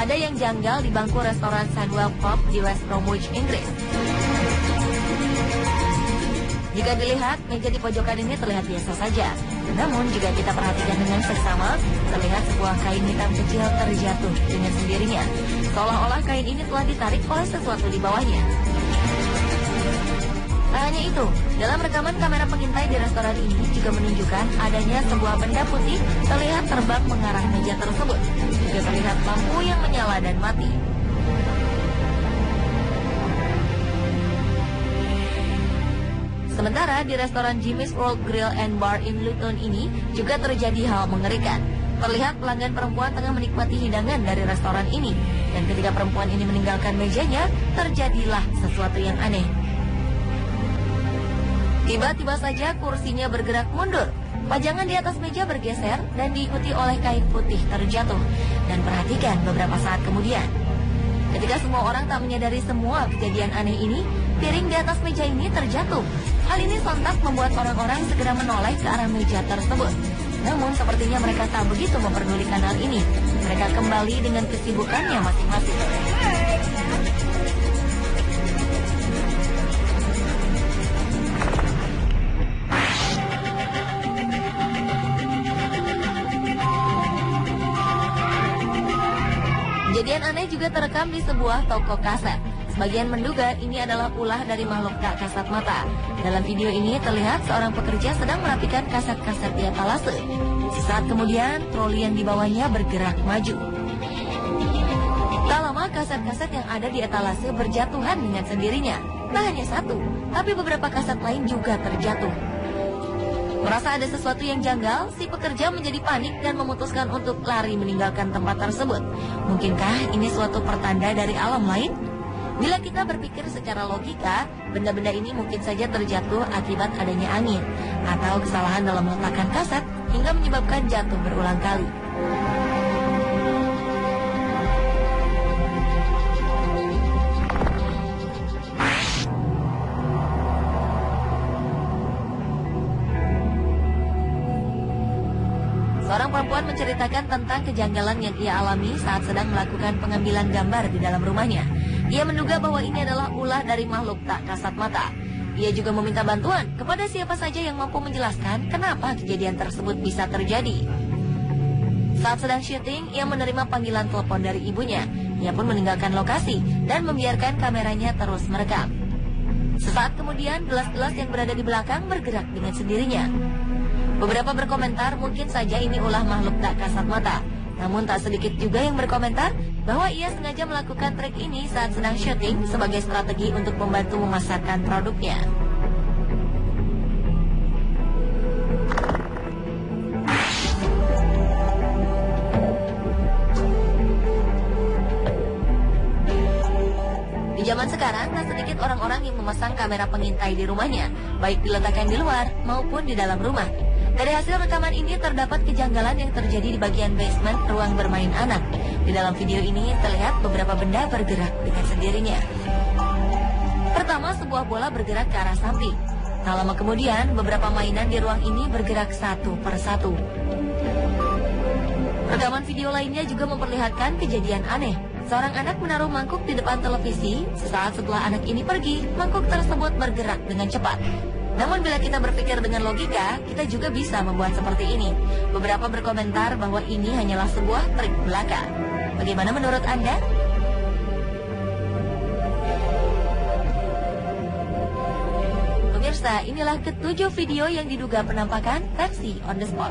ada yang janggal di bangku restoran Sandwell Pub di West Bromwich, Inggris. Jika dilihat, meja di pojokan ini terlihat biasa saja. Namun jika kita perhatikan dengan seksama, terlihat sebuah kain hitam kecil terjatuh dengan sendirinya. Seolah-olah kain ini telah ditarik oleh sesuatu di bawahnya. Tak hanya itu, dalam rekaman kamera pengintai di restoran ini juga menunjukkan adanya sebuah benda putih terlihat terbang mengarah meja tersebut. Juga terlihat lampu yang menyala dan mati. Sementara di restoran Jimmy's World Grill and Bar in Luton ini juga terjadi hal mengerikan. Terlihat pelanggan perempuan tengah menikmati hidangan dari restoran ini. Dan ketika perempuan ini meninggalkan mejanya, terjadilah sesuatu yang aneh. Tiba-tiba saja kursinya bergerak mundur. Pajangan di atas meja bergeser dan diikuti oleh kain putih terjatuh. Dan perhatikan beberapa saat kemudian. Ketika semua orang tak menyadari semua kejadian aneh ini, piring di atas meja ini terjatuh. Hal ini sontak membuat orang-orang segera menoleh ke arah meja tersebut. Namun sepertinya mereka tak begitu memperdulikan hal ini. Mereka kembali dengan kesibukannya masing-masing. Kejadian aneh juga terekam di sebuah toko kaset. Sebagian menduga ini adalah ulah dari makhluk tak kasat mata. Dalam video ini terlihat seorang pekerja sedang merapikan kaset-kaset di etalase. Sesaat kemudian, troli yang dibawanya bergerak maju. Tak lama, kaset-kaset yang ada di etalase berjatuhan dengan sendirinya. Tak hanya satu, tapi beberapa kaset lain juga terjatuh. Merasa ada sesuatu yang janggal, si pekerja menjadi panik dan memutuskan untuk lari meninggalkan tempat tersebut. Mungkinkah ini suatu pertanda dari alam lain? Bila kita berpikir secara logika, benda-benda ini mungkin saja terjatuh akibat adanya angin atau kesalahan dalam meletakkan kaset hingga menyebabkan jatuh berulang kali. Seorang perempuan menceritakan tentang kejanggalan yang ia alami saat sedang melakukan pengambilan gambar di dalam rumahnya. Ia menduga bahwa ini adalah ulah dari makhluk tak kasat mata. Ia juga meminta bantuan kepada siapa saja yang mampu menjelaskan kenapa kejadian tersebut bisa terjadi. Saat sedang syuting, ia menerima panggilan telepon dari ibunya. Ia pun meninggalkan lokasi dan membiarkan kameranya terus merekam. Sesaat kemudian, gelas-gelas yang berada di belakang bergerak dengan sendirinya. Beberapa berkomentar mungkin saja ini ulah makhluk tak kasat mata. Namun tak sedikit juga yang berkomentar bahwa ia sengaja melakukan trik ini saat sedang syuting sebagai strategi untuk membantu memasarkan produknya. Di zaman sekarang, tak sedikit orang-orang yang memasang kamera pengintai di rumahnya, baik diletakkan di luar maupun di dalam rumah. Dari hasil rekaman ini terdapat kejanggalan yang terjadi di bagian basement ruang bermain anak. Di dalam video ini terlihat beberapa benda bergerak dengan sendirinya. Pertama, sebuah bola bergerak ke arah samping. Tak lama kemudian, beberapa mainan di ruang ini bergerak satu per satu. Rekaman video lainnya juga memperlihatkan kejadian aneh. Seorang anak menaruh mangkuk di depan televisi. Sesaat setelah anak ini pergi, mangkuk tersebut bergerak dengan cepat. Namun bila kita berpikir dengan logika, kita juga bisa membuat seperti ini. Beberapa berkomentar bahwa ini hanyalah sebuah trik belaka. Bagaimana menurut Anda? Pemirsa, inilah ketujuh video yang diduga penampakan versi on the spot.